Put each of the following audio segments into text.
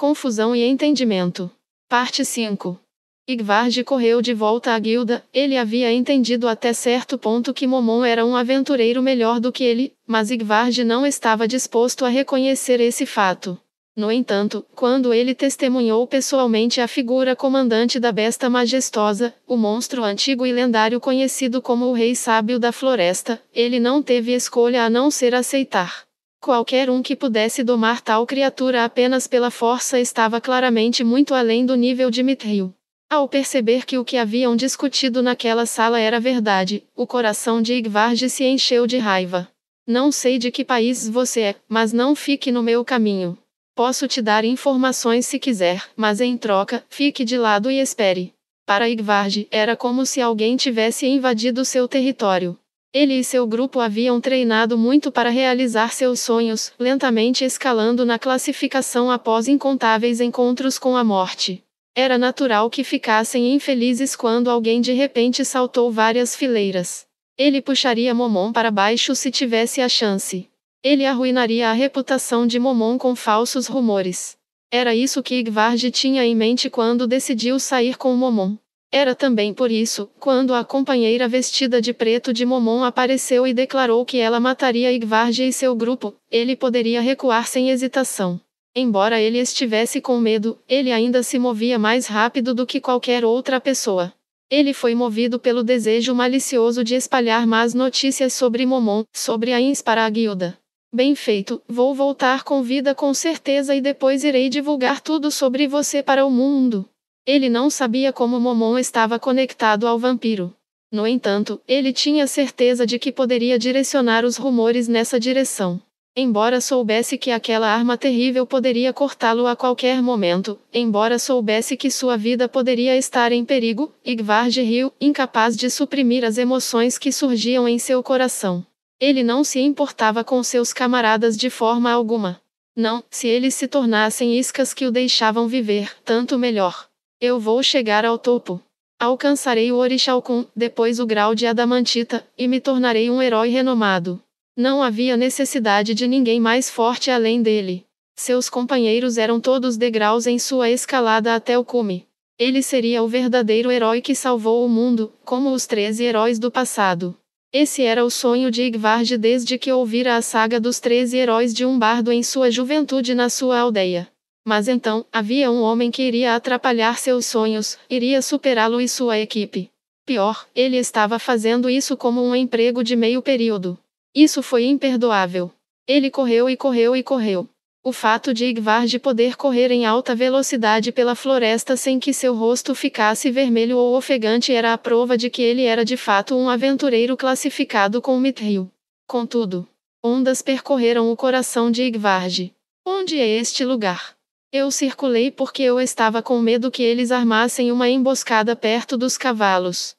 confusão e entendimento. Parte 5. Igvard correu de volta à guilda. Ele havia entendido até certo ponto que Momon era um aventureiro melhor do que ele, mas Igvard não estava disposto a reconhecer esse fato. No entanto, quando ele testemunhou pessoalmente a figura comandante da besta majestosa, o monstro antigo e lendário conhecido como o Rei Sábio da Floresta, ele não teve escolha a não ser aceitar. Qualquer um que pudesse domar tal criatura apenas pela força estava claramente muito além do nível de Mithril. Ao perceber que o que haviam discutido naquela sala era verdade, o coração de Igvard se encheu de raiva. Não sei de que país você é, mas não fique no meu caminho. Posso te dar informações se quiser, mas em troca, fique de lado e espere. Para Igvard, era como se alguém tivesse invadido seu território. Ele e seu grupo haviam treinado muito para realizar seus sonhos, lentamente escalando na classificação após incontáveis encontros com a morte. Era natural que ficassem infelizes quando alguém de repente saltou várias fileiras. Ele puxaria Momon para baixo se tivesse a chance. Ele arruinaria a reputação de Momon com falsos rumores. Era isso que Igvard tinha em mente quando decidiu sair com Momon. Era também por isso, quando a companheira vestida de preto de Momon apareceu e declarou que ela mataria Igvard e seu grupo, ele poderia recuar sem hesitação. Embora ele estivesse com medo, ele ainda se movia mais rápido do que qualquer outra pessoa. Ele foi movido pelo desejo malicioso de espalhar más notícias sobre Momon, sobre a Ins para a guilda. Bem feito, vou voltar com vida com certeza e depois irei divulgar tudo sobre você para o mundo. Ele não sabia como Momon estava conectado ao vampiro. No entanto, ele tinha certeza de que poderia direcionar os rumores nessa direção. Embora soubesse que aquela arma terrível poderia cortá-lo a qualquer momento, embora soubesse que sua vida poderia estar em perigo, Igvard riu, incapaz de suprimir as emoções que surgiam em seu coração. Ele não se importava com seus camaradas de forma alguma. Não, se eles se tornassem iscas que o deixavam viver, tanto melhor. Eu vou chegar ao topo. Alcançarei o Orichalcum, depois o grau de Adamantita, e me tornarei um herói renomado. Não havia necessidade de ninguém mais forte além dele. Seus companheiros eram todos degraus em sua escalada até o cume. Ele seria o verdadeiro herói que salvou o mundo, como os 13 heróis do passado. Esse era o sonho de Igvard desde que ouvira a saga dos 13 heróis de um bardo em sua juventude na sua aldeia. Mas então, havia um homem que iria atrapalhar seus sonhos, iria superá-lo e sua equipe. Pior, ele estava fazendo isso como um emprego de meio período. Isso foi imperdoável. Ele correu e correu e correu. O fato de Igvard poder correr em alta velocidade pela floresta sem que seu rosto ficasse vermelho ou ofegante era a prova de que ele era de fato um aventureiro classificado com Mithril. Contudo, ondas percorreram o coração de Igvard. Onde é este lugar? Eu circulei porque eu estava com medo que eles armassem uma emboscada perto dos cavalos.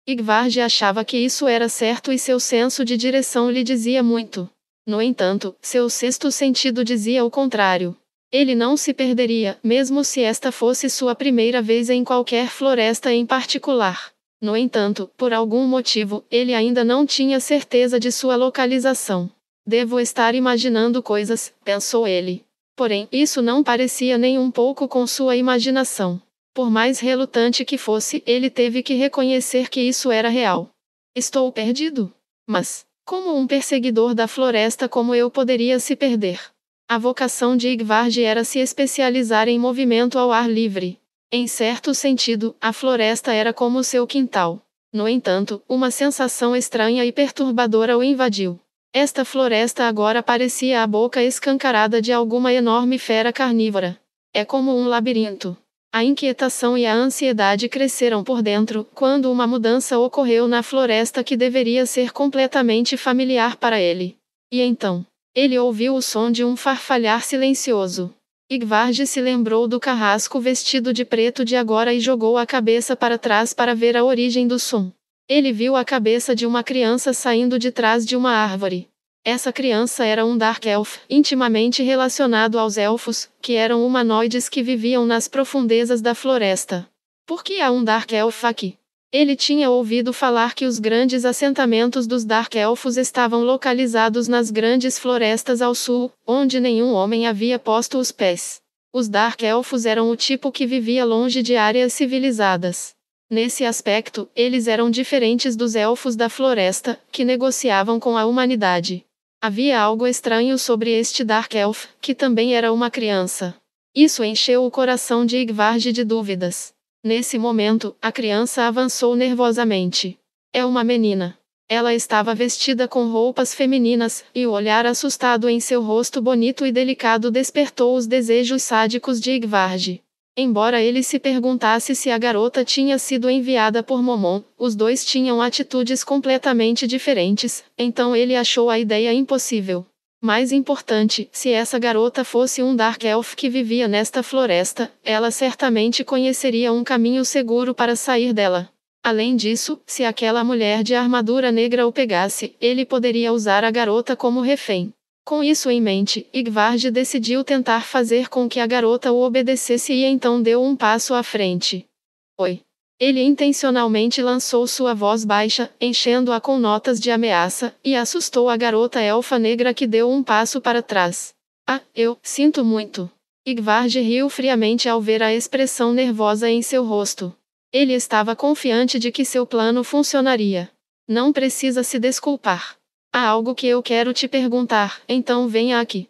Igvard achava que isso era certo e seu senso de direção lhe dizia muito. No entanto, seu sexto sentido dizia o contrário. Ele não se perderia, mesmo se esta fosse sua primeira vez em qualquer floresta em particular. No entanto, por algum motivo, ele ainda não tinha certeza de sua localização. Devo estar imaginando coisas, pensou ele. Porém, isso não parecia nem um pouco com sua imaginação. Por mais relutante que fosse, ele teve que reconhecer que isso era real. Estou perdido? Mas, como um perseguidor da floresta, como eu poderia se perder? A vocação de Igvard era se especializar em movimento ao ar livre. Em certo sentido, a floresta era como seu quintal. No entanto, uma sensação estranha e perturbadora o invadiu. Esta floresta agora parecia a boca escancarada de alguma enorme fera carnívora. É como um labirinto. A inquietação e a ansiedade cresceram por dentro, quando uma mudança ocorreu na floresta que deveria ser completamente familiar para ele. E então, ele ouviu o som de um farfalhar silencioso. Igvard se lembrou do carrasco vestido de preto de agora e jogou a cabeça para trás para ver a origem do som. Ele viu a cabeça de uma criança saindo de trás de uma árvore. Essa criança era um Dark Elf, intimamente relacionado aos elfos, que eram humanoides que viviam nas profundezas da floresta. Por que há um Dark Elf aqui? Ele tinha ouvido falar que os grandes assentamentos dos Dark Elfos estavam localizados nas grandes florestas ao sul, onde nenhum homem havia posto os pés. Os Dark Elfos eram o tipo que vivia longe de áreas civilizadas. Nesse aspecto, eles eram diferentes dos Elfos da Floresta, que negociavam com a humanidade. Havia algo estranho sobre este Dark Elf, que também era uma criança. Isso encheu o coração de Yggdrasil de dúvidas. Nesse momento, a criança avançou nervosamente. É uma menina. Ela estava vestida com roupas femininas, e o olhar assustado em seu rosto bonito e delicado despertou os desejos sádicos de Yggdrasil. Embora ele se perguntasse se a garota tinha sido enviada por Momon, os dois tinham atitudes completamente diferentes, então ele achou a ideia impossível. Mais importante, se essa garota fosse um Dark Elf que vivia nesta floresta, ela certamente conheceria um caminho seguro para sair dela. Além disso, se aquela mulher de armadura negra o pegasse, ele poderia usar a garota como refém. Com isso em mente, Yggdrasil decidiu tentar fazer com que a garota o obedecesse e então deu um passo à frente. Oi. Ele intencionalmente lançou sua voz baixa, enchendo-a com notas de ameaça, e assustou a garota elfa negra que deu um passo para trás. Ah, eu sinto muito. Yggdrasil riu friamente ao ver a expressão nervosa em seu rosto. Ele estava confiante de que seu plano funcionaria. Não precisa se desculpar. Há algo que eu quero te perguntar, então venha aqui.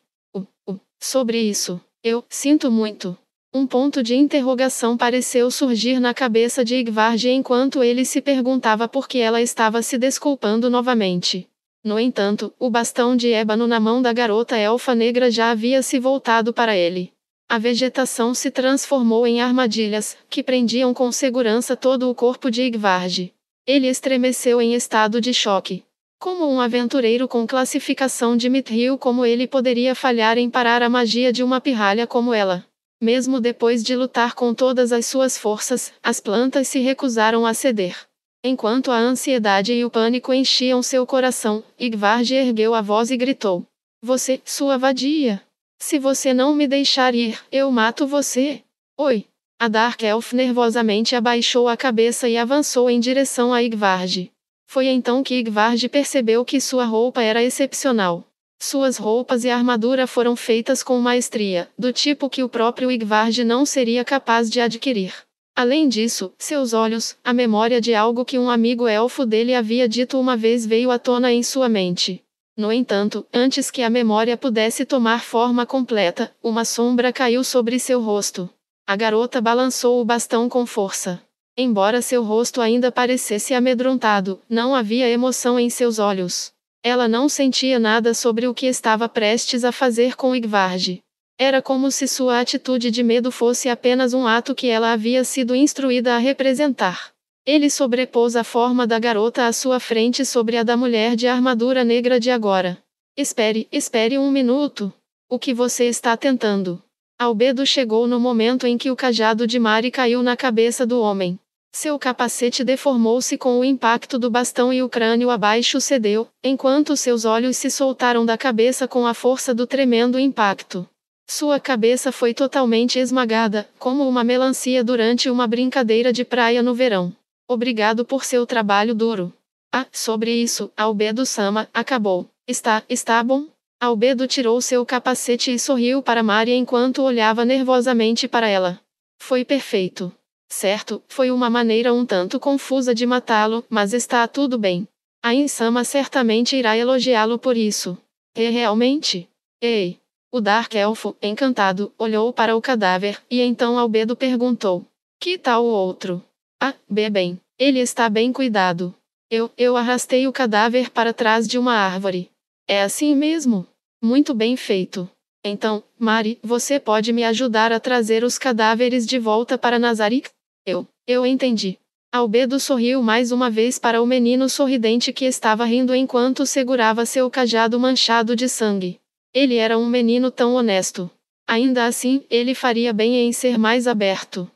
Sobre isso. Eu sinto muito. Um ponto de interrogação pareceu surgir na cabeça de Yggdrasil enquanto ele se perguntava por que ela estava se desculpando novamente. No entanto, o bastão de ébano na mão da garota elfa negra já havia se voltado para ele. A vegetação se transformou em armadilhas, que prendiam com segurança todo o corpo de Yggdrasil. Ele estremeceu em estado de choque. Como um aventureiro com classificação de Mithril como ele poderia falhar em parar a magia de uma pirralha como ela? Mesmo depois de lutar com todas as suas forças, as plantas se recusaram a ceder. Enquanto a ansiedade e o pânico enchiam seu coração, Yggdrasil ergueu a voz e gritou. Você, sua vadia! Se você não me deixar ir, eu mato você! Oi! A Dark Elf nervosamente abaixou a cabeça e avançou em direção a Yggdrasil. Foi então que Yggdrasil percebeu que sua roupa era excepcional. Suas roupas e armadura foram feitas com maestria, do tipo que o próprio Yggdrasil não seria capaz de adquirir. Além disso, seus olhos, a memória de algo que um amigo elfo dele havia dito uma vez veio à tona em sua mente. No entanto, antes que a memória pudesse tomar forma completa, uma sombra caiu sobre seu rosto. A garota balançou o bastão com força. Embora seu rosto ainda parecesse amedrontado, não havia emoção em seus olhos. Ela não sentia nada sobre o que estava prestes a fazer com Yggdrasil. Era como se sua atitude de medo fosse apenas um ato que ela havia sido instruída a representar. Ele sobrepôs a forma da garota à sua frente sobre a da mulher de armadura negra de agora. Espere um minuto. O que você está tentando? Albedo chegou no momento em que o cajado de Mari caiu na cabeça do homem. Seu capacete deformou-se com o impacto do bastão e o crânio abaixo cedeu, enquanto seus olhos se soltaram da cabeça com a força do tremendo impacto. Sua cabeça foi totalmente esmagada, como uma melancia durante uma brincadeira de praia no verão. Obrigado por seu trabalho duro. Ah, sobre isso, Albedo-sama, acabou. Está bom? Albedo tirou seu capacete e sorriu para Mari enquanto olhava nervosamente para ela. Foi perfeito. Certo, foi uma maneira um tanto confusa de matá-lo, mas está tudo bem. A Insama certamente irá elogiá-lo por isso. E realmente? Ei! O Dark Elfo, encantado, olhou para o cadáver, e então Albedo perguntou. Que tal o outro? Ah, bem. Ele está bem cuidado. Eu arrastei o cadáver para trás de uma árvore. É assim mesmo? Muito bem feito. Então, Mari, você pode me ajudar a trazer os cadáveres de volta para Nazarick? Eu entendi. Albedo sorriu mais uma vez para o menino sorridente que estava rindo enquanto segurava seu cajado manchado de sangue. Ele era um menino tão honesto. Ainda assim, ele faria bem em ser mais aberto.